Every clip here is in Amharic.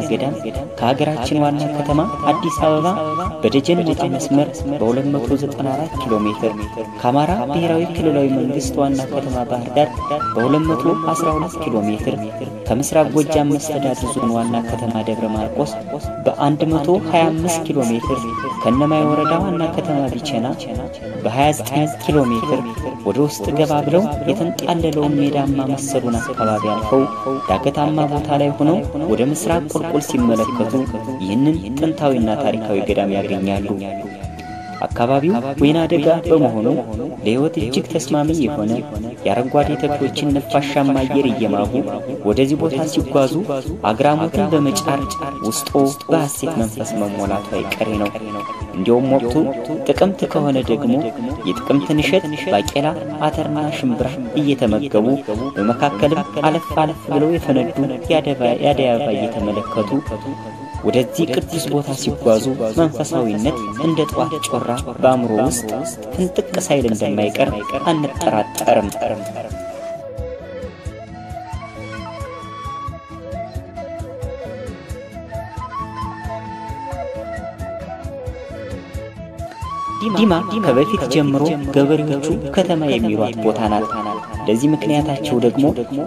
ገዳም ከሀገራችን ዋና ከተማ አዲስ አበባ በደጀን ሞጣ መስመር በ294 ኪሎ ሜትር ከአማራ ብሔራዊ ክልላዊ መንግስት ዋና ከተማ ባህር ዳር በ212 ኪሎ ሜትር ከምስራቅ ጎጃም መስተዳድር ዞን ዋና ከተማ ደብረ ማርቆስ በ125 ኪሎ ሜትር ከነማይ ወረዳ ዋና ከተማ ቢቸና በ29 ኪሎ ሜትር ወደ ውስጥ ገባ ብለው የተንጣለለውን ሜዳማ መሰሉን አካባቢ አልፈው ዳገታማ ቦታ ላይ ሆነው ወደ ምስራቅ ቁልቁል ሲመለከቱ ይህንን ጥንታዊና ታሪካዊ ገዳም ያገኛሉ። አካባቢው ወይና ደጋ በመሆኑ ለህይወት እጅግ ተስማሚ የሆነ ያረንጓዴ ተክሎችን ነፋሻማ አየር እየማሁ ወደዚህ ቦታ ሲጓዙ አግራሞትን በመጫር ውስጡ በሐሴት መንፈስ መሞላቱ አይቀሬ ነው። እንዲያውም ወቅቱ ጥቅምት ከሆነ ደግሞ የጥቅምትን እሸት ባቄላ አተርና ሽምብራ እየተመገቡ በመካከልም አለፍ አለፍ ብለው የፈነዱ ያደይ አበባ እየተመለከቱ ወደዚህ ቅዱስ ቦታ ሲጓዙ መንፈሳዊነት እንደ ጧፍ ጮራ በአእምሮ ውስጥ ፍንጥቅ ሳይል እንደማይቀር አንጠራጠርም። ዲማ ከበፊት ጀምሮ ገበሬዎቹ ከተማ የሚሏት ቦታ ናት። ለዚህ ምክንያታቸው ደግሞ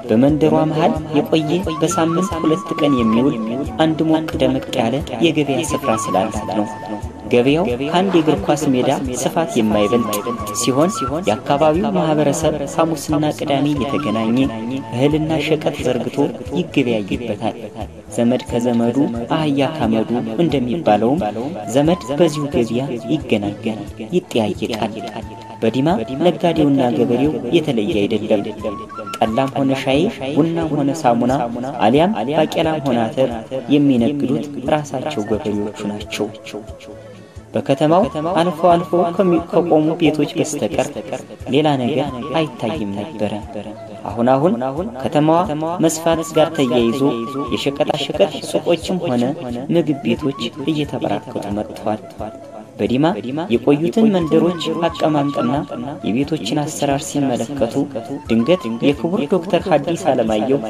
በመንደሯ መሃል የቆየ በሳምንት 2 ቀን የሚውል አንድ ሞቅ ደመቅ ያለ የገበያ ስፍራ ስላላት ነው። ገበያው ከአንድ የእግር ኳስ ሜዳ ስፋት የማይበልጥ ሲሆን የአካባቢው ማህበረሰብ ሐሙስና ቅዳሜ የተገናኘ እህልና ሸቀጥ ዘርግቶ ይገበያይበታል። ዘመድ ከዘመዱ አህያ ካመዱ እንደሚባለውም ዘመድ በዚሁ ገበያ ይገናኛል፣ ይጠያየቃል። በዲማ ነጋዴውና ገበሬው የተለየ አይደለም። ጠላም ሆነ ሻይ፣ ቡናም ሆነ ሳሙና አሊያም ባቄላም ሆነ አተር የሚነግዱት ራሳቸው ገበሬዎቹ ናቸው። በከተማው አልፎ አልፎ ከቆሙ ቤቶች በስተቀር ሌላ ነገር አይታይም ነበር። አሁን ከተማዋ መስፋት ጋር ተያይዞ የሸቀጣ ሸቀጥ ሱቆችም ሆነ ምግብ ቤቶች እየተበራከቱ መጥተዋል። በዲማ የቆዩትን መንደሮች አቀማምጥና የቤቶችን አሰራር ሲመለከቱ ድንገት የክቡር ዶክተር ሐዲስ ዓለማየሁ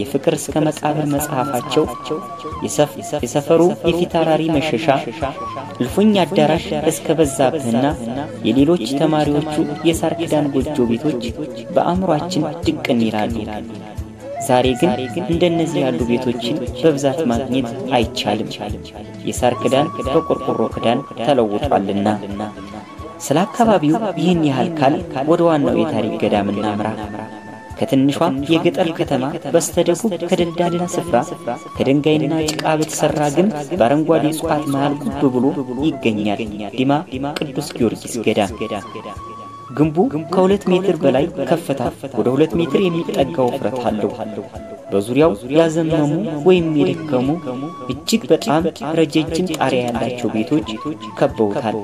የፍቅር እስከ መቃብር መጽሐፋቸው የሰፈሩ የፊታውራሪ መሸሻ እልፍኝ አዳራሽ እስከ በዛብህና የሌሎች ተማሪዎቹ የሳር ክዳን ጎጆ ቤቶች በአእምሯችን ድቅን ይላሉ። ዛሬ ግን እንደነዚህ ያሉ ቤቶችን በብዛት ማግኘት አይቻልም። የሳር ክዳን በቆርቆሮ ክዳን ተለውጧልና። ስለ አካባቢው ይህን ያህል ካል ወደ ዋናው የታሪክ ገዳም እናምራ። ከትንሿ የገጠር ከተማ በስተደቡብ ከደልዳላ ስፍራ ከድንጋይና ጭቃ በተሰራ ግን በአረንጓዴ ዕፅዋት መሃል ጉብ ብሎ ይገኛል ዲማ ቅዱስ ጊዮርጊስ ገዳም። ግንቡ ከ2 ሜትር በላይ ከፍታ ወደ 2 ሜትር የሚጠጋው ውፍረት አለው። በዙሪያው ያዘመሙ ወይም የደከሙ እጅግ በጣም ረጃጅም ጣሪያ ያላቸው ቤቶች ከበውታል።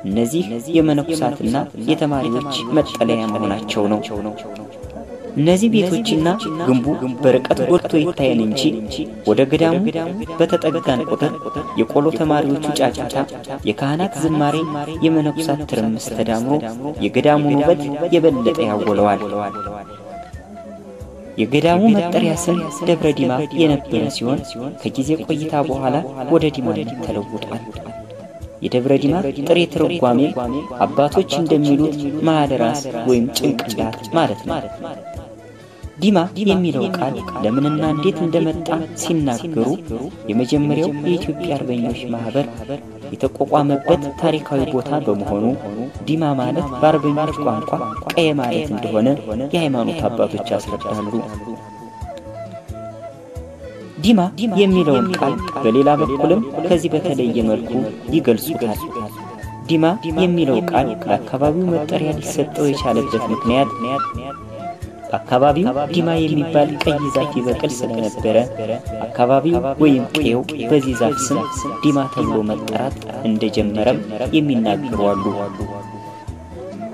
እነዚህ የመነኮሳትና የተማሪዎች መጠለያ መሆናቸው ነው። እነዚህ ቤቶችና ግንቡ በርቀት ጎልቶ ይታያል እንጂ ወደ ገዳሙ በተጠጋን ቁጥር የቆሎ ተማሪዎቹ ጫጫታ፣ የካህናት ዝማሬ፣ የመነኮሳት ትርምስ ተዳምሮ የገዳሙን ውበት የበለጠ ያወለዋል። የገዳሙ መጠሪያ ስም ደብረ ዲማ የነበረ ሲሆን ከጊዜ ቆይታ በኋላ ወደ ዲማነት ተለውጧል። የደብረ ዲማ ጥሬ ትርጓሜ አባቶች እንደሚሉት መሃል ራስ ወይም ጭንቅላት ማለት ነው። ዲማ የሚለው ቃል ለምንና እንዴት እንደመጣ ሲናገሩ የመጀመሪያው የኢትዮጵያ አርበኞች ማህበር የተቋቋመበት ታሪካዊ ቦታ በመሆኑ ዲማ ማለት በአርበኞች ቋንቋ ቀየ ማለት እንደሆነ የሃይማኖት አባቶች ያስረዳሉ። ዲማ የሚለውን ቃል በሌላ በኩልም ከዚህ በተለየ መልኩ ይገልጹታል። ዲማ የሚለው ቃል ለአካባቢው መጠሪያ ሊሰጠው የቻለበት ምክንያት አካባቢው ዲማ የሚባል ቀይ ዛፍ ይበቅል ስለነበረ አካባቢው ወይም ቀየው በዚህ ዛፍ ስም ዲማ ተብሎ መጠራት እንደጀመረም የሚናገሩ አሉ።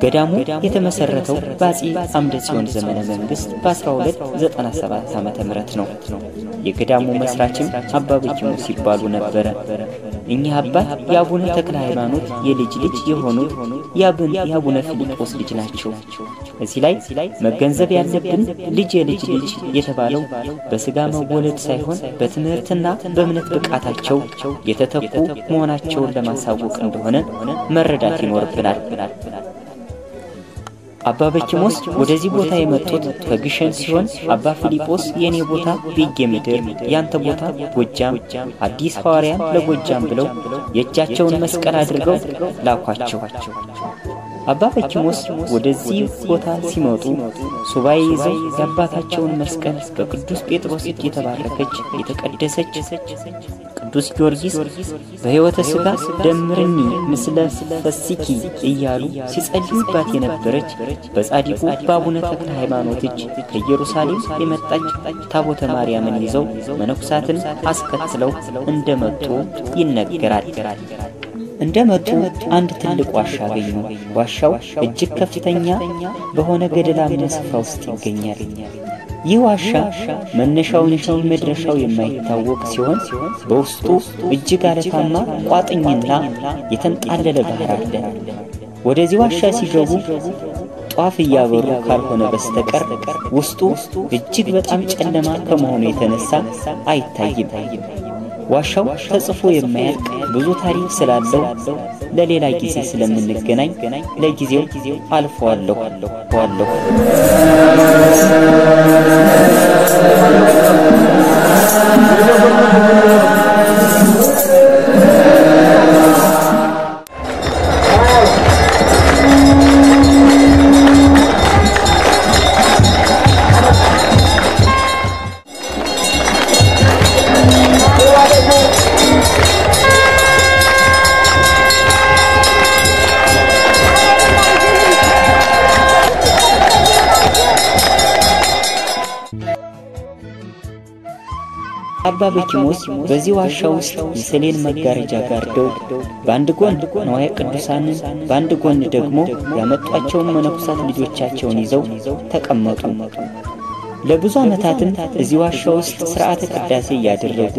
ገዳሙ የተመሰረተው በአፄ አምደ ጽዮን ዘመነ መንግስት በ1297 ዓመተ ምህረት ነው። የገዳሙ መስራችም አባ በኪሞስ ሲባሉ ነበር። እኚህ አባት የአቡነ ተክለ ሃይማኖት የልጅ ልጅ የሆኑት የአቡነ ፊልጶስ ልጅ ናቸው። እዚህ ላይ መገንዘብ ያለብን ልጅ የልጅ ልጅ የተባለው በስጋ መወለድ ሳይሆን በትምህርትና በእምነት ብቃታቸው የተተኩ መሆናቸውን ለማሳወቅ እንደሆነ መረዳት ይኖርብናል። አባ በኪሞስ ወደዚህ ቦታ የመጡት ከግሸን ሲሆን አባ ፊሊጶስ የኔ ቦታ ቤጌ ምድር ያንተ ቦታ ጎጃም አዲስ ሐዋርያን ለጎጃም ብለው የእጃቸውን መስቀል አድርገው ላኳቸው። አባ በኪሞስ ወደዚህ ቦታ ሲመጡ ሱባኤ ይዘው የአባታቸውን መስቀል በቅዱስ ጴጥሮስ እጅ የተባረከች የተቀደሰች ቅዱስ ጊዮርጊስ በሕይወተ ሥጋ ደምርኒ ምስለ ፈሲኪ እያሉ ሲጸልዩባት የነበረች በጻድቁ በአቡነ ተክለ ሃይማኖት እጅ ከኢየሩሳሌም የመጣች ታቦተ ማርያምን ይዘው መነኩሳትን አስከትለው እንደመጡ ይነገራል። እንደመጡ አንድ ትልቅ ዋሻ አገኙ። ዋሻው እጅግ ከፍተኛ በሆነ ገደላማ ስፍራ ውስጥ ይገኛል። ይህ ዋሻ መነሻው እንጂ መድረሻው የማይታወቅ ሲሆን በውስጡ እጅግ አለታማ ቋጥኝና የተንጣለለ ባህር አለ። ወደዚህ ዋሻ ሲገቡ ጧፍ እያበሩ ካልሆነ በስተቀር ውስጡ እጅግ በጣም ጨለማ ከመሆኑ የተነሳ አይታይም። ዋሻው ተጽፎ የማያልቅ ብዙ ታሪክ ስላለው ለሌላ ጊዜ ስለምንገናኝ ለጊዜው አልፈዋለሁ። አባ በኪሞስ በዚህ ዋሻ ውስጥ የሰሌን መጋረጃ ጋርደው በአንድ ጎን ንዋየ ቅዱሳንን በአንድ ጎን ደግሞ ያመጧቸው መነኩሳት ልጆቻቸውን ይዘው ተቀመጡ። ለብዙ ዓመታትም እዚህ ዋሻ ውስጥ ሥርዓተ ቅዳሴ ያደረጉ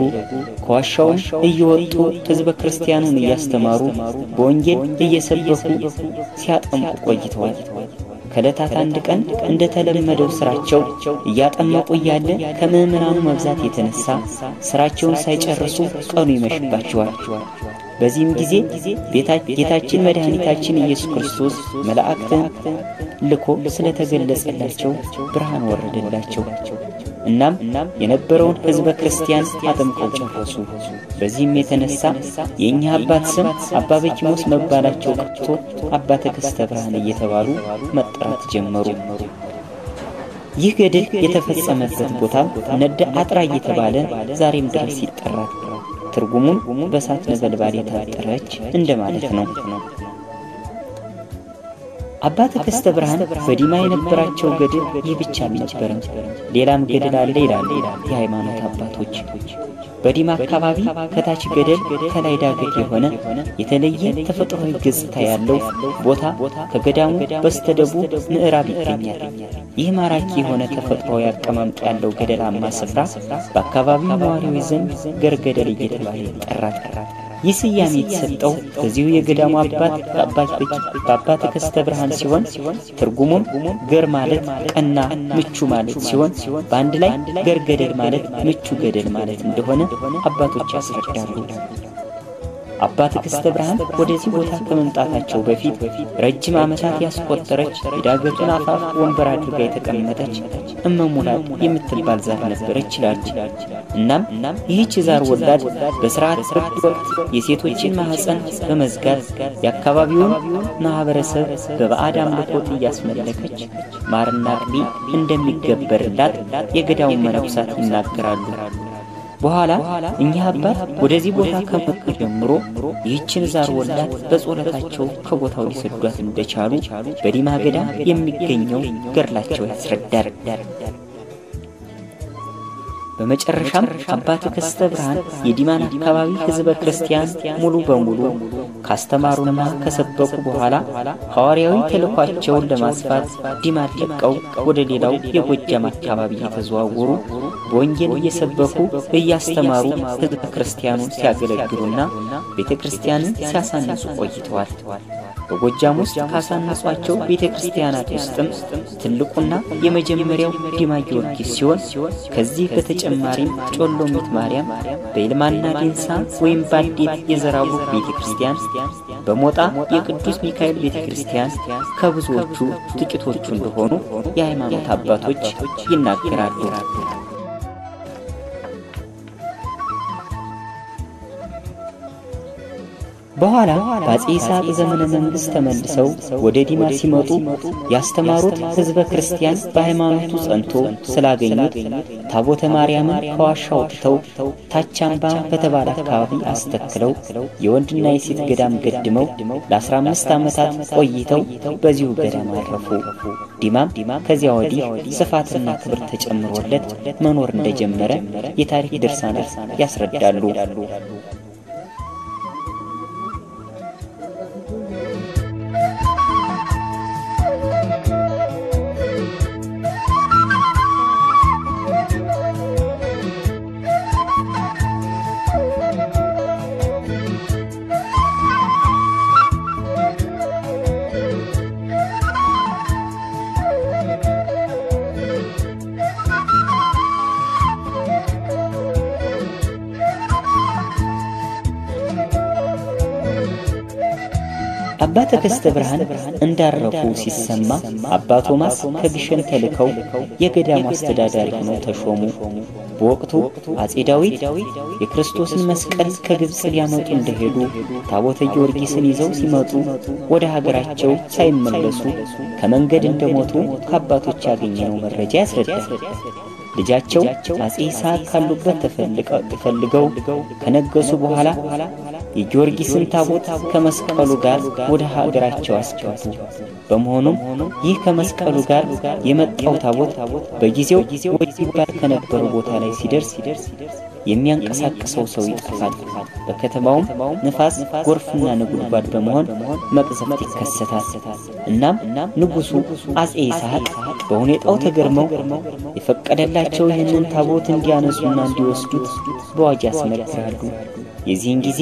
ከዋሻው እየወጡ ሕዝበ ክርስቲያኑን እያስተማሩ በወንጌል እየሰበኩ ሲያጠምቁ ቆይተዋል። ከለታት አንድ ቀን እንደተለመደው ስራቸው እያጠመቁ ያለ ከመምናኑ መብዛት የተነሳ ስራቸውን ሳይጨርሱ ቀኑ ይመሽባቸዋል። በዚህም ጊዜ ጌታችን መድኃኒታችን ኢየሱስ ክርስቶስ መላእክትን ልኮ ስለተገለጸላቸው ብርሃን ወረደላቸው። እናም የነበረውን ሕዝበ ክርስቲያን አጠምቀው ጨረሱ። በዚህም የተነሳ የኛ አባት ስም አባ በኪሞስ መባላቸው ቀርቶ አባ ተክስተ ብርሃን እየተባሉ መጠራት ጀመሩ። ይህ ገድል የተፈጸመበት ቦታ ነደ አጥራ እየተባለ ዛሬም ድረስ ይጠራል። ትርጉሙም በእሳት ነበልባል የታጠረች እንደማለት ነው። አባ ተክስተ ብርሃን በዲማ የነበራቸው ገድል ይህ ብቻ አልነበረም። ሌላም ገድል አለ ይላሉ የሃይማኖት አባቶች። በዲማ አካባቢ ከታች ገደል ከላይ ዳገት የሆነ የተለየ ተፈጥሯዊ ገጽታ ያለው ቦታ ከገዳሙ በስተደቡብ ምዕራብ ይገኛል። ይህ ማራኪ የሆነ ተፈጥሯዊ አቀማመጥ ያለው ገደላማ ስፍራ በአካባቢው ነዋሪዎች ዘንድ ገርገደል እየተባለ ይጠራል። ይህ ስያሜ የተሰጠው በዚሁ የገዳሙ አባት በአባ ተክስተ ብርሃን ሲሆን ትርጉሙም ገር ማለት ቀና ምቹ ማለት ሲሆን በአንድ ላይ ገርገደል ማለት ምቹ ገደል ማለት እንደሆነ አባቶች ያስረዳሉ። አባ ተክስተ ብርሃን ወደዚህ ቦታ ከመምጣታቸው በፊት ረጅም ዓመታት ያስቆጠረች የዳገቱን አፋፍ ወንበር አድርጋ የተቀመጠች እመሙላት የምትባል ዛር ነበረች ይላሉ። እናም ይህች ዛር ወላድ በሥርዓት ወቅት የሴቶችን ማህፀን በመዝጋት የአካባቢውን ማህበረሰብ በባዕድ አምልኮት እያስመለከች ማርና ቅቤ እንደሚገበርላት የገዳሙ መነኩሳት ይናገራሉ። በኋላ እኛ አባት ወደዚህ ቦታ ከመጡ ጀምሮ ይህችን ዛር ወላድ በጾለታቸው ከቦታው ሊሰዷት እንደቻሉ በዲማ ገዳም የሚገኘው ገድላቸው ያስረዳል። በመጨረሻም አባ ተክስተ ብርሃን የዲማን አካባቢ ሕዝበ ክርስቲያን ሙሉ በሙሉ ካስተማሩና ከሰበኩ በኋላ ሐዋርያዊ ተልኳቸውን ለማስፋት ዲማን ለቀው ወደ ሌላው የጎጃም አካባቢ የተዘዋወሩ በወንጌል እየሰበኩ እያስተማሩ ሕዝበ ክርስቲያኑን ሲያገለግሉና ቤተክርስቲያንን ሲያሳንጹ ቆይተዋል። በጎጃም ውስጥ ካሳነጿቸው ቤተክርስቲያናት ውስጥም ትልቁና የመጀመሪያው ዲማ ጊዮርጊስ ሲሆን ከዚህ በተጨማሪም ጮሎሚት ማርያም በይልማና ዲንሳ ወይም ባዴት የዘራቡ ቤተክርስቲያን በሞጣ የቅዱስ ሚካኤል ቤተክርስቲያን ከብዙዎቹ ጥቂቶቹ እንደሆኑ የሃይማኖት አባቶች ይናገራሉ። በኋላ በአፄ ይስሐቅ ዘመነ መንግስት ተመልሰው ወደ ዲማ ሲመጡ ያስተማሩት ህዝበ ክርስቲያን በሃይማኖቱ ጸንቶ ስላገኙት ታቦተ ማርያምን ከዋሻው አውጥተው ታቻምባ በተባለ አካባቢ አስተክለው የወንድና የሴት ገዳም ገድመው ለ15 ዓመታት ቆይተው በዚሁ ገዳም አረፉ። ዲማም ከዚያ ወዲህ ስፋትና ክብር ተጨምሮለት መኖር እንደጀመረ የታሪክ ድርሳናት ያስረዳሉ። አባ ተከስተ ብርሃን እንዳረፉ ሲሰማ አባ ቶማስ ከግሸን ተልከው የገዳሙ አስተዳዳሪ ሆነው ተሾሙ። በወቅቱ አፄ ዳዊት የክርስቶስን መስቀል ከግብጽ ሊያመጡ እንደሄዱ ታቦተ ጊዮርጊስን ይዘው ሲመጡ ወደ ሀገራቸው ሳይመለሱ ከመንገድ እንደሞቱ ከአባቶች ያገኘነው መረጃ ያስረዳል። ልጃቸው አፄ ይስሐቅ ካሉበት ተፈልገው ከነገሱ በኋላ የጊዮርጊስን ታቦት ከመስቀሉ ጋር ወደ ሀገራቸው አስገቡ። በመሆኑም ይህ ከመስቀሉ ጋር የመጣው ታቦት በጊዜው ወይባል ከነበሩ ቦታ ላይ ሲደርስ የሚያንቀሳቅሰው ሰው ይጠፋል። በከተማውም ንፋስ፣ ጎርፍና ነጎድጓድ በመሆን መቅዘፍት ይከሰታል። እናም ንጉሱ አፄ ይስሐቅ በሁኔታው ተገርመው የፈቀደላቸው ይህንን ታቦት እንዲያነሱና እንዲወስዱት በዋጅ ያስመክራሉ። የዚህን ጊዜ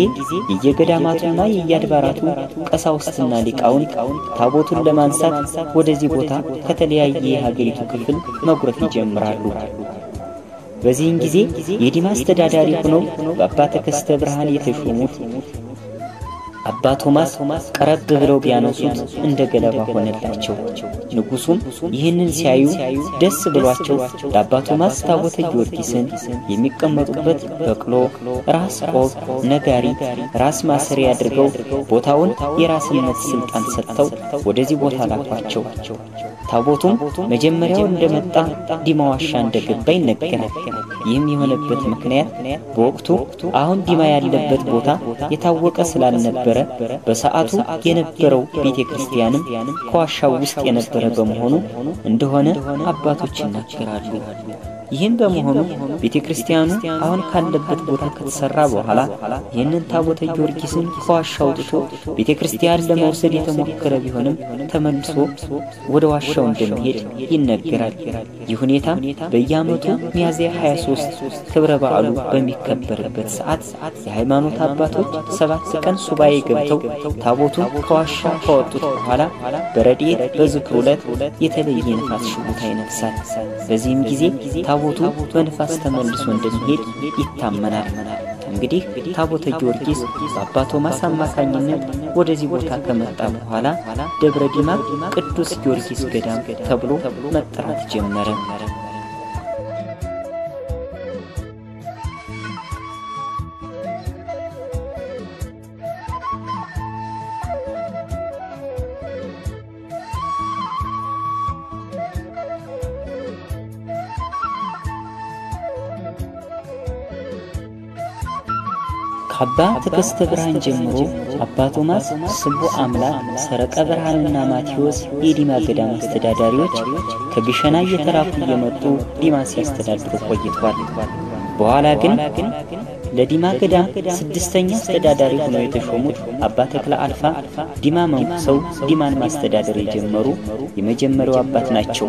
የየገዳማቱና የየአድባራቱ ቀሳውስትና ሊቃውንት ታቦቱን ለማንሳት ወደዚህ ቦታ ከተለያየ የሀገሪቱ ክፍል መጉረፍ ይጀምራሉ። በዚህን ጊዜ የዲማ አስተዳዳሪ ሆነው በአባ ተከስተ ብርሃን የተሾሙት አባ ቶማስ ቀረብ ብለው ቢያነሱት እንደ ገለባ ሆነላቸው። ንጉሱም ይህንን ሲያዩ ደስ ብሏቸው ለአባ ቶማስ ታቦተ ጊዮርጊስን የሚቀመጡበት በቅሎ፣ ራስ ቆብ፣ ነጋሪ፣ ራስ ማሰሪ አድርገው ቦታውን የራስነት ስልጣን ሰጥተው ወደዚህ ቦታ ላኳቸው። ታቦቱም መጀመሪያው እንደመጣ ዲማ ዋሻ እንደገባ ይነገራል። ይህም የሆነበት ምክንያት በወቅቱ አሁን ዲማ ያለበት ቦታ የታወቀ ስላልነበረ በሰዓቱ የነበረው ቤተክርስቲያንም ከዋሻው ውስጥ የነበረ በመሆኑ እንደሆነ አባቶች ይናገራሉ። ይህም በመሆኑ ቤተክርስቲያኑ አሁን ካለበት ቦታ ከተሰራ በኋላ ይህንን ታቦተ ጊዮርጊስን ከዋሻው አውጥቶ ቤተክርስቲያን ለመውሰድ የተሞከረ ቢሆንም ተመልሶ ወደ ዋሻው እንደሚሄድ ይነገራል። ይህ ሁኔታ በየዓመቱ ሚያዝያ 23 ክብረ በዓሉ በሚከበርበት ሰዓት የሃይማኖት አባቶች 7 ቀን ሱባኤ ገብተው ታቦቱን ከዋሻው ካወጡት በኋላ በረድኤት በዝክሩ ዕለት የተለየ ንፋስ ሽውታ ይነፍሳል። በዚህም ጊዜ ታቦቱ በንፋስ ተመልሶ እንደሚሄድ ይታመናል። እንግዲህ ታቦተ ጊዮርጊስ በአባ ቶማስ አማካኝነት ወደዚህ ቦታ ከመጣ በኋላ ደብረ ዲማ ቅዱስ ጊዮርጊስ ገዳም ተብሎ መጠራት ጀመረ። አባ ተከስተ ብርሃን ጀምሮ አባ ቶማስ፣ ስቡ አምላክ፣ ሰረቀ ብርሃንና ማቴዎስ የዲማ ገዳም አስተዳዳሪዎች ከግሸና እየተላኩ እየመጡ ዲማ ሲያስተዳድሩ ቆይተዋል። በኋላ ግን ለዲማ ገዳም 6ኛ አስተዳዳሪ ሆነው የተሾሙት አባ ተክለ አልፋ ዲማ መንኩሰው ዲማን ማስተዳደር የጀመሩ የመጀመሪያው አባት ናቸው።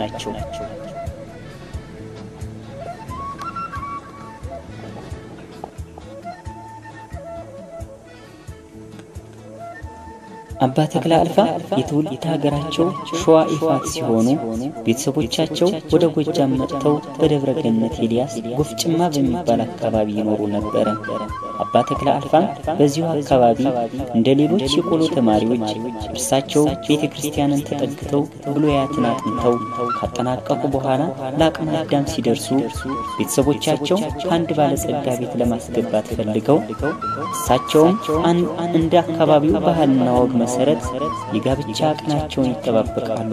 አባ ተክለ አልፋ የትውልድ ሀገራቸው ሸዋ ኢፋት ሲሆኑ ቤተሰቦቻቸው ወደ ጎጃም መጥተው በደብረ ገነት ኤልያስ ጎፍጭማ በሚባል አካባቢ ይኖሩ ነበር። አባ ተክለ አልፋም በዚሁ አካባቢ እንደ ሌሎች የቆሎ ተማሪዎች እርሳቸው ቤተክርስቲያንን ተጠግተው ብሉያትን አጥንተው ካጠናቀቁ በኋላ ለአቅመ አዳም ሲደርሱ ቤተሰቦቻቸው አንድ ባለጸጋ ቤት ለማስገባት ፈልገው እሳቸውም እንደ አካባቢው ባህልና ወግ መሰረት የጋብቻ ቀናቸውን ይጠባበቃሉ።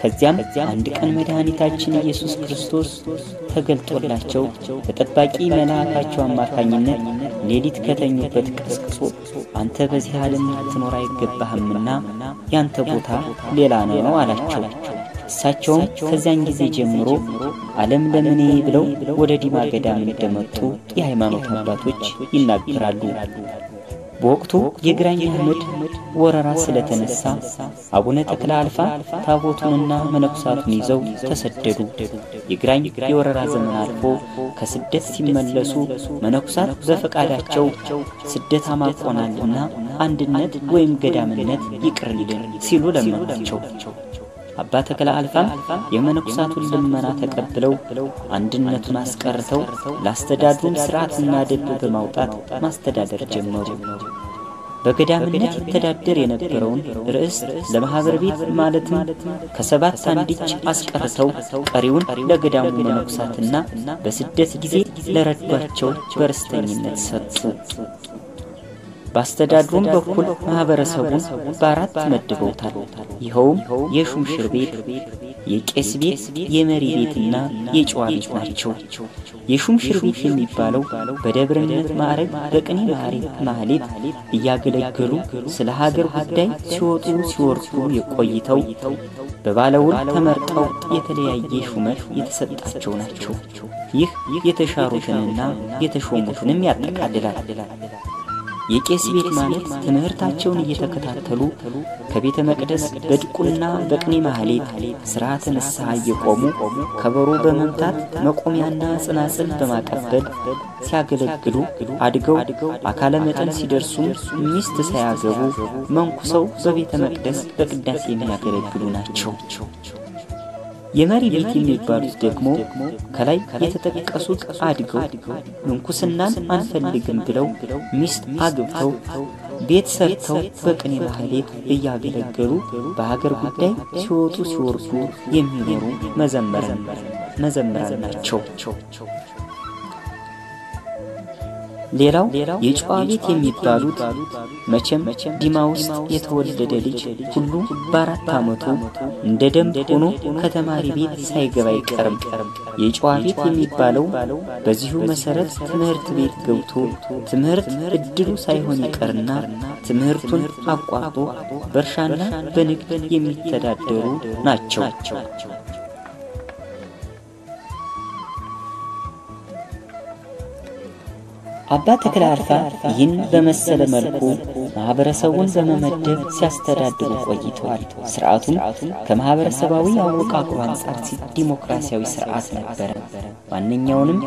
ከዚያም አንድ ቀን መድኃኒታችን ኢየሱስ ክርስቶስ ተገልጦላቸው በጠባቂ መልአካቸው አማካኝነት ሌሊት ከተኙበት ቀስቅሶ አንተ በዚህ ዓለም ልትኖር አይገባህምና ያንተ ቦታ ሌላ ነው አላቸው። እሳቸውም ከዚያን ጊዜ ጀምሮ ዓለም ለምኔ ብለው ወደ ዲማ ገዳም እንደመጡ የሃይማኖት አባቶች ይናገራሉ። በወቅቱ የግራኝ አህመድ ወረራ ስለተነሳ አቡነ ተክለ አልፋ ታቦቱንና መነኩሳቱን ይዘው ተሰደዱ። የግራኝ የወረራ ዘመን አልፎ ከስደት ሲመለሱ መነኩሳት በፈቃዳቸው ስደት አማቆናልና አንድነት ወይም ገዳምነት ይቅርልን ሲሉ ለመናቸው። አባ ተክለ አልፋ የመነኩሳቱን ልመና ተቀብለው አንድነቱን አስቀርተው ላስተዳድሩም ሥርዓትና ደንብ በማውጣት ማስተዳደር ጀመሩ። በገዳምነት ተዳደር የነበረውን ርዕስ ለማህበር ቤት ማለትም ከሰባት አንዲች አስቀርተው ቀሪውን ለገዳሙ መነኩሳትና በስደት ጊዜ ለረዷቸው በርስተኝነት ሰጡ። ባስተዳድሩም በኩል ማህበረሰቡን በአራት መድበውታል። ይኸውም የሹምሽር ቤት፣ የቄስ ቤት፣ የመሪ ቤትና የጨዋ ቤት ናቸው። የሹምሽር ቤት የሚባለው በደብረነት ማዕረግ በቅኔ ማህሌት እያገለገሉ ስለ ሀገር ጉዳይ ሲወጡ ሲወርዱ የቆይተው በባለውል ተመርጠው የተለያየ ሹመት የተሰጣቸው ናቸው። ይህ የተሻሩትንና የተሾሙትንም ያጠቃልላል። የቄስ ቤት ማለት ትምህርታቸውን እየተከታተሉ ከቤተ መቅደስ በድቁና በቅኔ ማህሌት ሥርዓተ ንስሐ እየቆሙ ከበሮ በመምታት መቆሚያና ጽናጽል በማቀበል ሲያገለግሉ አድገው አካለ መጠን ሲደርሱ ሚስት ሳያገቡ መንኩሰው በቤተ መቅደስ በቅዳሴ የሚያገለግሉ ናቸው። የመሪ ቤት የሚባሉት ደግሞ ከላይ የተጠቀሱት አድገው ምንኩስናን አንፈልግም ብለው ሚስት አግብተው ቤት ሰርተው በቅኔ ማህሌት እያገለገሉ በሀገር ጉዳይ ሲወጡ ሲወርዱ የሚኖሩ መዘምራን ናቸው። ሌላው የጨዋ ቤት የሚባሉት መቼም ዲማ ውስጥ የተወለደ ልጅ ሁሉ በአራት ዓመቱ እንደ ደንብ ሆኖ ከተማሪ ቤት ሳይገባ አይቀርም። የጨዋ ቤት የሚባለው በዚሁ መሰረት ትምህርት ቤት ገብቶ ትምህርት እድሉ ሳይሆን ይቀርና ትምህርቱን አቋርጦ በእርሻና በንግድ የሚተዳደሩ ናቸው። አባ ተክለ አልፋ ይህን በመሰለ መልኩ ማህበረሰቡን በመመደብ ሲያስተዳድሩ ቆይተዋል። ሥርዓቱም ከማህበረሰባዊ አወቃቀሩ አንጻር ዲሞክራሲያዊ ሥርዓት ነበር። ማንኛውንም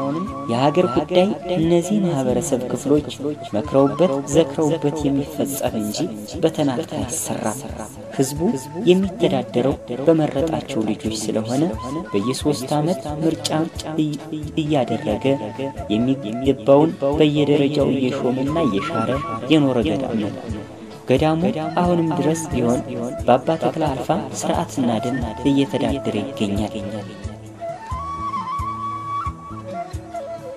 የሀገር ጉዳይ እነዚህ ማህበረሰብ ክፍሎች መክረውበት ዘክረውበት የሚፈጸም እንጂ በተናጠል አይሰራም። ህዝቡ የሚተዳደረው በመረጣቸው ልጆች ስለሆነ በየ3 ዓመት ምርጫ እያደረገ የሚገባውን በየደረጃው እየሾመና እየሻረ የኖረ ገዳም ነው። ገዳሙ አሁንም ድረስ ቢሆን በአባ ተክለ አልፋ ሥርዓትና ደንብ እየተዳደረ ይገኛል።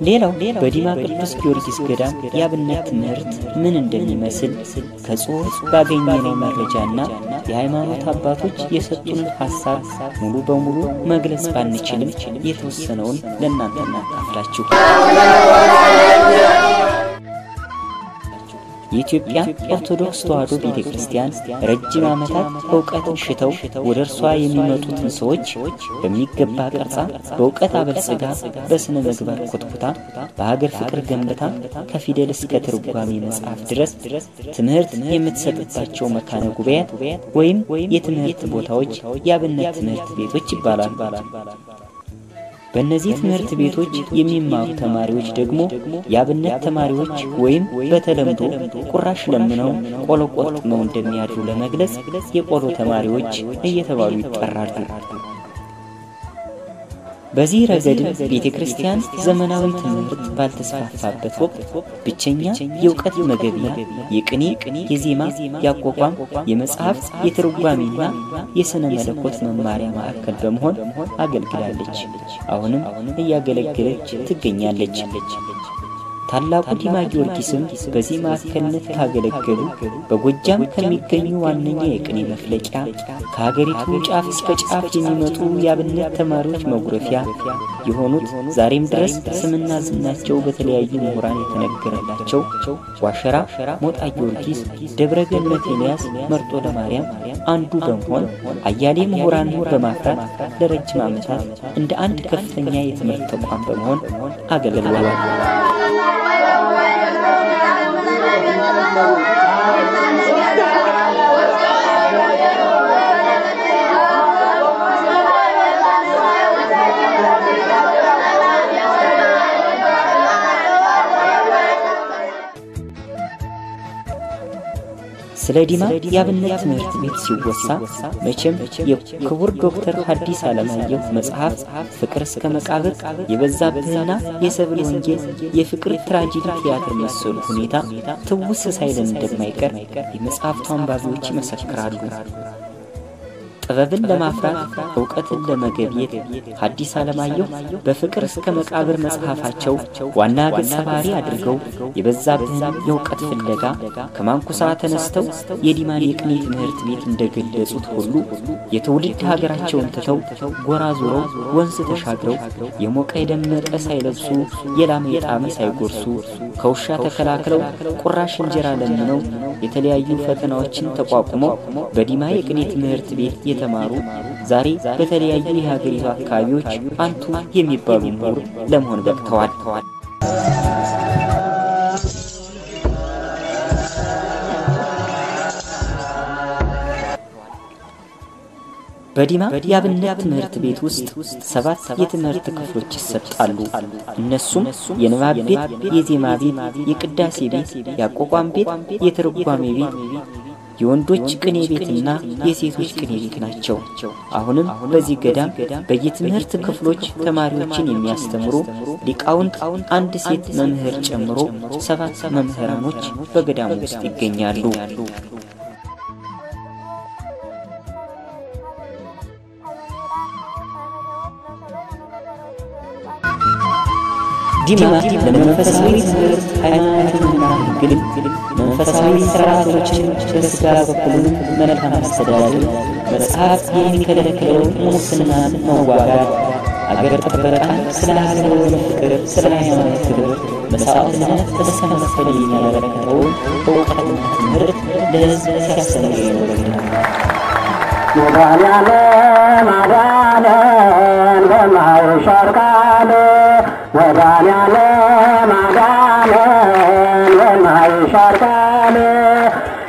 ሌላው በዲማ ቅዱስ ጊዮርጊስ ገዳም የአብነት ትምህርት ምን እንደሚመስል ከጽሑፍ ባገኘነው መረጃና የሃይማኖት አባቶች የሰጡንን ሐሳብ ሙሉ በሙሉ መግለጽ ባንችልም የተወሰነውን ለእናንተ እናካፍላችሁ። የኢትዮጵያ ኦርቶዶክስ ተዋሕዶ ቤተክርስቲያን ረጅም ዓመታት ዕውቀትን ሽተው ወደ እርሷ የሚመጡትን ሰዎች በሚገባ ቀርጻ በዕውቀት አበልጽጋ በስነ ምግባር ኮትኩታ በሀገር ፍቅር ገንብታ ከፊደል እስከ ትርጓሜ መጽሐፍ ድረስ ትምህርት የምትሰጥባቸው መካነ ጉባኤያት ወይም የትምህርት ቦታዎች የአብነት ትምህርት ቤቶች ይባላሉ። በእነዚህ ትምህርት ቤቶች የሚማሩ ተማሪዎች ደግሞ ያብነት ተማሪዎች ወይም በተለምዶ ቁራሽ ለምነው ቆሎ ቆጥመው እንደሚያድሩ ለመግለጽ የቆሎ ተማሪዎች እየተባሉ ይጠራሉ። በዚህ ረገድ ቤተክርስቲያን ዘመናዊ ትምህርት ባልተስፋፋበት ወቅት ብቸኛ የእውቀት መገቢያ የቅኔ፣ የዜማ፣ ያቋቋም፣ የመጽሐፍ፣ የትርጓሜና የሥነ መለኮት መማሪያ ማዕከል በመሆን አገልግላለች። አሁንም እያገለገለች ትገኛለች። ታላቁ ዲማ ጊዮርጊስም በዚህ ማዕከልነት ካገለገሉ በጎጃም ከሚገኙ ዋነኛ የቅኔ መፍለቂያ ከሀገሪቱ ጫፍ እስከ ጫፍ የሚመጡ ያብነት ተማሪዎች መጉረፊያ የሆኑት ዛሬም ድረስ ስምና ዝናቸው በተለያዩ ምሁራን የተነገረላቸው ዋሸራ፣ ሞጣ ጊዮርጊስ፣ ደብረ ገነት ኤልያስ፣ መርጦ ለማርያም አንዱ በመሆን አያሌ ምሁራን በማፍራት ለረጅም ዓመታት እንደ አንድ ከፍተኛ የትምህርት ተቋም በመሆን አገልግለዋል። ስለ ዲማ ያብነት ትምህርት ቤት ሲወሳ መቼም የክቡር ዶክተር ሐዲስ ዓለማየሁ መጽሐፍ ፍቅር እስከ መቃብር፣ የበዛብህና የሰብል ወንጌል የፍቅር ትራጀዲ ቲያትር መሰሉ ሁኔታ ትውስ ሳይለን እንደማይቀር የመጽሐፍቱ አንባቢዎች ይመሰክራሉ። ጥበብን ለማፍራት ዕውቀትን ለመገብየት ሐዲስ ዓለማየሁ በፍቅር እስከ መቃብር መጽሐፋቸው ዋና ገጸ ባህሪ አድርገው የበዛብህን የዕውቀት ፍለጋ ከማንኩሳ ተነስተው የዲማን የቅኔ ትምህርት ቤት እንደገለጹት ሁሉ የትውልድ ሀገራቸውን ትተው ጎራ ዞረው ወንዝ ተሻግረው የሞቀ የደመቀ ሳይለብሱ የላመ የጣመ ሳይጎርሱ ከውሻ ተከላክለው ቁራሽ እንጀራ ለምነው የተለያዩ ፈተናዎችን ተቋቁመው በዲማ የቅኔ ትምህርት ቤት የተማሩ ዛሬ በተለያዩ የሀገሪቱ አካባቢዎች አንቱ የሚባሉ ምሁር ለመሆን በቅተዋል። በዲማ ያብነት ትምህርት ቤት ውስጥ 7 የትምህርት ክፍሎች ይሰጣሉ። እነሱም የንባብ ቤት፣ የዜማ ቤት፣ የቅዳሴ ቤት፣ ያቋቋም ቤት፣ የትርጓሜ ቤት፣ የወንዶች ቅኔ ቤትና የሴቶች ቅኔ ቤት ናቸው። አሁንም በዚህ ገዳም በየትምህርት ክፍሎች ተማሪዎችን የሚያስተምሩ ሊቃውንት አንድ ሴት መምህር ጨምሮ 7 መምህራኖች በገዳሙ ውስጥ ይገኛሉ። ዲማ ለመንፈሳዊ ትምህርት ሃይማኖትና ሕግን መንፈሳዊ ሥርዓቶችን በሥጋ በኩል መልካም አስተዳደር መጽሐፍ የሚከለክለው ሙስናን መዋጋት አገር ጥበቃን ስለ ሀገር ፍቅር ስለ ሃይማኖት ክብር መስዋዕትነት በተሰመሰለ የሚያበረክተው ዕውቀትና ትምህርት ለሕዝብ ሲያስተምር የኖረ ነው። ማዳንን በማይሻር ቃል ወዳንያለ ማዳንን በማይሻር ቃል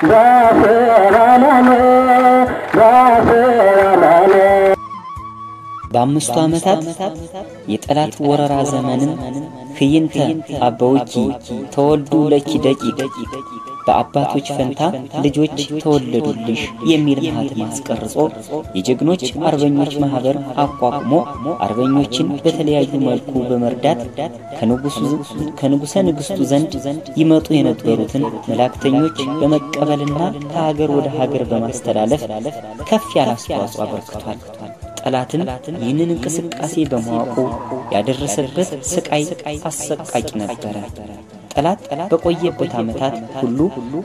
በስረለን በአምስቱ ዓመታት የጠላት ወረራ ዘመንን ፍይንተ አበውኪ ተወልዱ ለኪ ደቂቅ በአባቶች ፈንታ ልጆች ተወለዱልሽ የሚል ማህተም አስቀርጾ የጀግኖች አርበኞች ማህበር አቋቁሞ አርበኞችን በተለያዩ መልኩ በመርዳት ከንጉሠ ነገሥቱ ዘንድ ይመጡ የነበሩትን መላእክተኞች በመቀበልና ከሀገር ወደ ሀገር በማስተላለፍ ከፍ ያለ አስተዋጽኦ አበርክቷል። ጠላትን ይህንን እንቅስቃሴ በማወቁ ያደረሰበት ስቃይ አሰቃቂ ነበር። ጠላት በቆየበት ዓመታት ሁሉ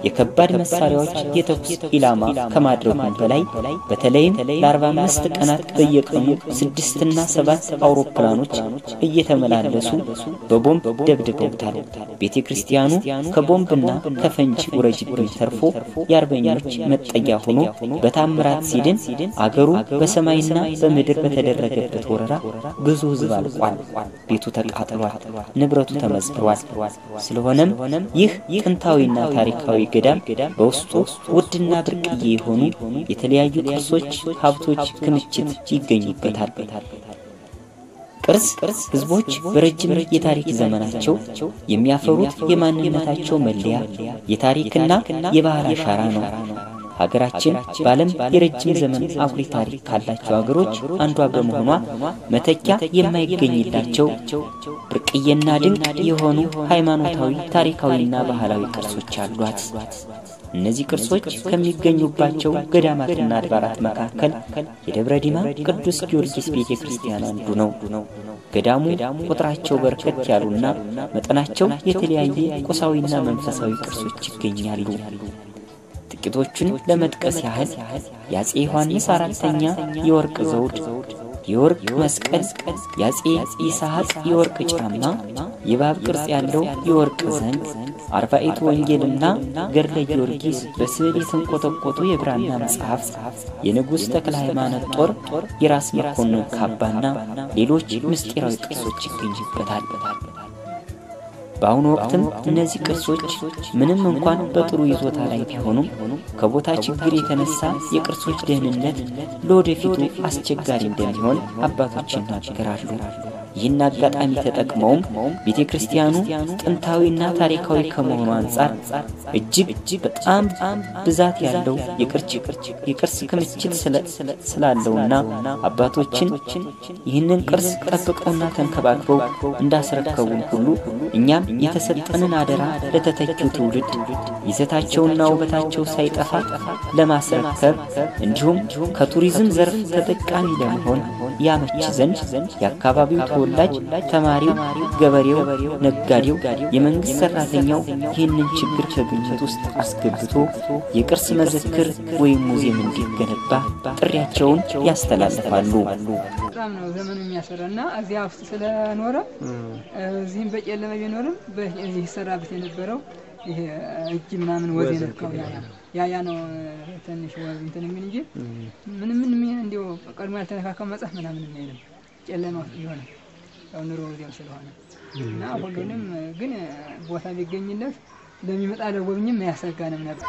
የከባድ መሳሪያዎች የተኩስ ኢላማ ከማድረጉም በላይ በተለይም ለ45 ቀናት በየቀኑ 6 እና 7 አውሮፕላኖች እየተመላለሱ በቦምብ ደብድበውታል። ቤተክርስቲያኑ ከቦምብና ከፈንጂ ውረጅብኝ ተርፎ የአርበኞች መጠጊያ ሆኖ በታምራት ሲድን አገሩ በሰማይና በምድር በተደረገበት ወረራ ብዙ ሕዝብ አልቋል። ቤቱ ተቃጥሏል፣ ንብረቱ ተመዝብሯል። ስለሆነም ይህ ጥንታዊና ታሪካዊ ገዳም በውስጡ ውድና ብርቅዬ የሆኑ የተለያዩ ቅርሶች፣ ሀብቶች ክምችት ይገኙበታል። ቅርስ ህዝቦች በረጅም የታሪክ ዘመናቸው የሚያፈሩት የማንነታቸው መለያ የታሪክና የባህል አሻራ ነው። ሀገራችን በዓለም የረጅም ዘመን አኩሪ ታሪክ ካላቸው ሀገሮች አንዷ በመሆኗ መተኪያ የማይገኝላቸው ብርቅዬና ድንቅ የሆኑ ሃይማኖታዊ ታሪካዊና ባህላዊ ቅርሶች አሏት። እነዚህ ቅርሶች ከሚገኙባቸው ገዳማትና አድባራት መካከል የደብረ ዲማ ቅዱስ ጊዮርጊስ ቤተክርስቲያን አንዱ ነው። ገዳሙ ቁጥራቸው በርከት ያሉና መጠናቸው የተለያየ ቁሳዊና መንፈሳዊ ቅርሶች ይገኛሉ። ጥቂቶቹን ለመጥቀስ ያህል ያጼ ዮሐንስ አራተኛ የወርቅ ዘውድ፣ የወርቅ መስቀል፣ ያጼ ይስሐቅ የወርቅ ጫማ፣ የባብ ቅርጽ ያለው የወርቅ ዘንግ፣ አርባዕቱ ወንጌልና ገድለ ጊዮርጊስ፣ በስዕል የተንቆጠቆጡ የብራና መጽሐፍ፣ የንጉሥ ተክለ ሃይማኖት ጦር፣ የራስ መኮንን ካባና ሌሎች ምስጢራዊ ቅርሶች ይገኙበታል። በአሁኑ ወቅትም እነዚህ ቅርሶች ምንም እንኳን በጥሩ ይዞታ ላይ ቢሆኑም ከቦታ ችግር የተነሳ የቅርሶች ደህንነት ለወደፊቱ አስቸጋሪ እንደሚሆን አባቶች ይናገራሉ። ይህን አጋጣሚ ተጠቅመውም ቤተክርስቲያኑ ጥንታዊና ታሪካዊ ከመሆኑ አንፃር እጅግ በጣም ብዛት ያለው የቅርስ ክምችት ስላለውና አባቶችን ይህንን ቅርስ ጠብቀውና ተንከባክበው እንዳስረከቡን ሁሉ እኛም የተሰጠንን አደራ ለተተኪው ትውልድ ይዘታቸውና ውበታቸው ሳይጠፋ ለማስረከብ እንዲሁም ከቱሪዝም ዘርፍ ተጠቃሚ ለመሆን ያመች ዘንድ የአካባቢው ተወላጅ ተማሪው፣ ገበሬው፣ ነጋዴው፣ የመንግስት ሰራተኛው ይህንን ችግር ከግምት ውስጥ አስገብቶ የቅርስ መዘክር ወይም ሙዚየም እንዲገነባ ጥሪያቸውን ያስተላልፋሉ። በጣም ነው ዘመኑ የሚያሰራና እዚያ ውስጥ ስለኖረ እዚህም በጨለማ ቢኖርም በዚህ ይሰራበት የነበረው ይሄ እጅ ምናምን ወዝ የነካው ያ ነው ትንሽ ወዝ እንትን ምን እንጂ ምንም እንዲው ቀድሞ ያልተነካከው መጽሐፍ ምናምን የለም። ጨለማ ውስጥ ይሆናል ኑሮ ወዲያው ስለሆነ እና ሁሉንም ግን ቦታ ቢገኝለት ለሚመጣ ለጎብኝም ያሰጋንም ነበር።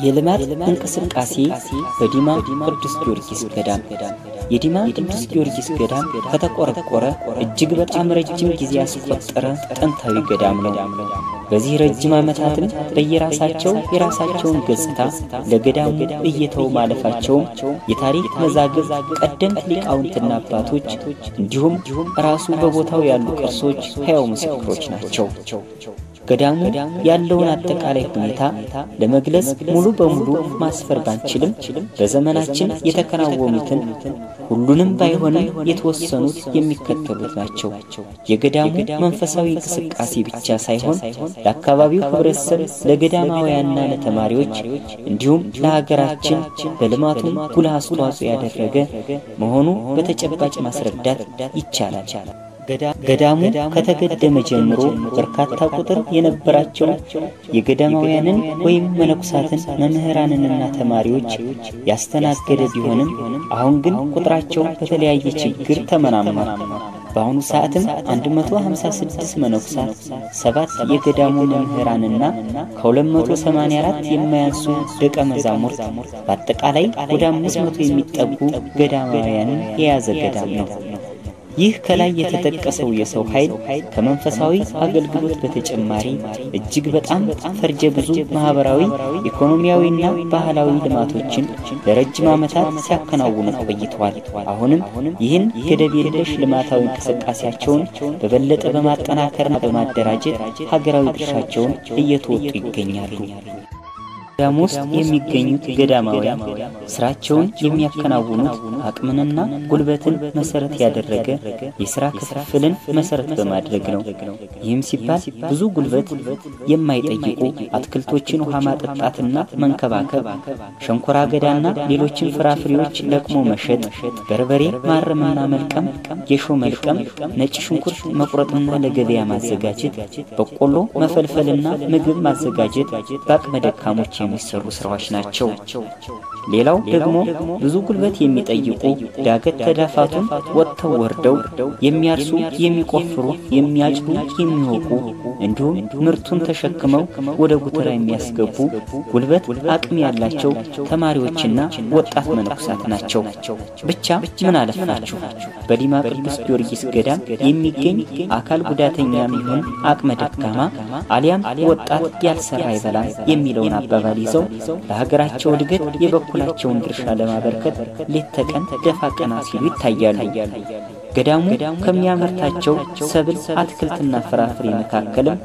የልማት እንቅስቃሴ በዲማ ቅዱስ ጊዮርጊስ ገዳም። የዲማ ቅዱስ ጊዮርጊስ ገዳም ከተቆረቆረ እጅግ በጣም ረጅም ጊዜ ያስቆጠረ ጥንታዊ ገዳም ነው። በዚህ ረጅም ዓመታትም የራሳቸውን ገጽታ ለገዳሙ እየተው ማለፋቸው የታሪክ መዛግብት ቀደምት ሊቃውንትና አባቶች እንዲሁም ራሱ በቦታው ያሉ ቅርሶች ሕያው ምስክሮች ናቸው። ገዳሙ ያለውን አጠቃላይ ሁኔታ ለመግለጽ ሙሉ በሙሉ ማስፈር ባንችልም በዘመናችን የተከናወኑትን ሁሉንም ባይሆንም የተወሰኑት የሚከተሉት ናቸው። የገዳሙ መንፈሳዊ እንቅስቃሴ ብቻ ሳይሆን ለአካባቢው ህብረተሰብ፣ ለገዳማውያንና ለተማሪዎች እንዲሁም ለሀገራችን በልማቱ ጉልህ አስተዋጽኦ ያደረገ መሆኑ በተጨባጭ ማስረዳት ይቻላል። ገዳሙ ከተገደመ ጀምሮ በርካታ ቁጥር የነበራቸው የገዳማውያንን ወይም መነኩሳትን መምህራንንና ተማሪዎች ያስተናገደ ቢሆንም አሁን ግን ቁጥራቸው በተለያየ ችግር ተመናምኗል። በአሁኑ ሰዓትም 156 መነኩሳት፣ 7 የገዳሙ መምህራንና ከ284 የማያንሱ ደቀ መዛሙርት በአጠቃላይ ወደ 500 የሚጠጉ ገዳማውያንን የያዘ ገዳም ነው። ይህ ከላይ የተጠቀሰው የሰው ኃይል ከመንፈሳዊ አገልግሎት በተጨማሪ እጅግ በጣም ፈርጀ ብዙ ማህበራዊ፣ ኢኮኖሚያዊና ባህላዊ ልማቶችን ለረጅም ዓመታት ሲያከናውኑ ቆይተዋል። አሁንም ይህን ገደብ የለሽ ልማታዊ እንቅስቃሴያቸውን በበለጠ በማጠናከርና በማደራጀት ሀገራዊ ድርሻቸውን እየተወጡ ይገኛሉ። ገዳም ውስጥ የሚገኙት ገዳማውያን ስራቸውን የሚያከናውኑት አቅምንና ጉልበትን መሰረት ያደረገ የሥራ ክፍፍልን መሰረት በማድረግ ነው። ይህም ሲባል ብዙ ጉልበት የማይጠይቁ አትክልቶችን ውሃ ማጠጣትና መንከባከብ፣ ሸንኮራ አገዳና ሌሎችን ፍራፍሬዎች ለቅሞ መሸጥ፣ በርበሬ ማረምና መልቀም፣ ጌሾ መልቀም፣ ነጭ ሽንኩርት መቁረጥና ለገበያ ማዘጋጀት፣ በቆሎ መፈልፈልና ምግብ ማዘጋጀት በአቅመ ደካሞች የሚሰሩ ስራዎች ናቸው። ሌላው ደግሞ ብዙ ጉልበት የሚጠይቁ ዳገት ተዳፋቱን ወጥተው ወርደው የሚያርሱ የሚቆፍሩ የሚያጭዱ የሚወቁ እንዲሁም ምርቱን ተሸክመው ወደ ጉተራ የሚያስገቡ ጉልበት አቅም ያላቸው ተማሪዎችና ወጣት መነኩሳት ናቸው። ብቻ ምን አለፋችሁ በዲማ ቅዱስ ጊዮርጊስ ገዳም የሚገኝ አካል ጉዳተኛም ይሁን አቅመ ደካማ አሊያም ወጣት ያልሰራ ይበላል የሚለውን አባባል ይዘው ለሀገራቸው እድገት የበኩላቸውን ድርሻ ለማበርከት ሌት ተቀን ደፋ ቀና ሲሉ ይታያሉ። ገዳሙ ከሚያመርታቸው ሰብል አትክልትና ፍራፍሬ መካከልም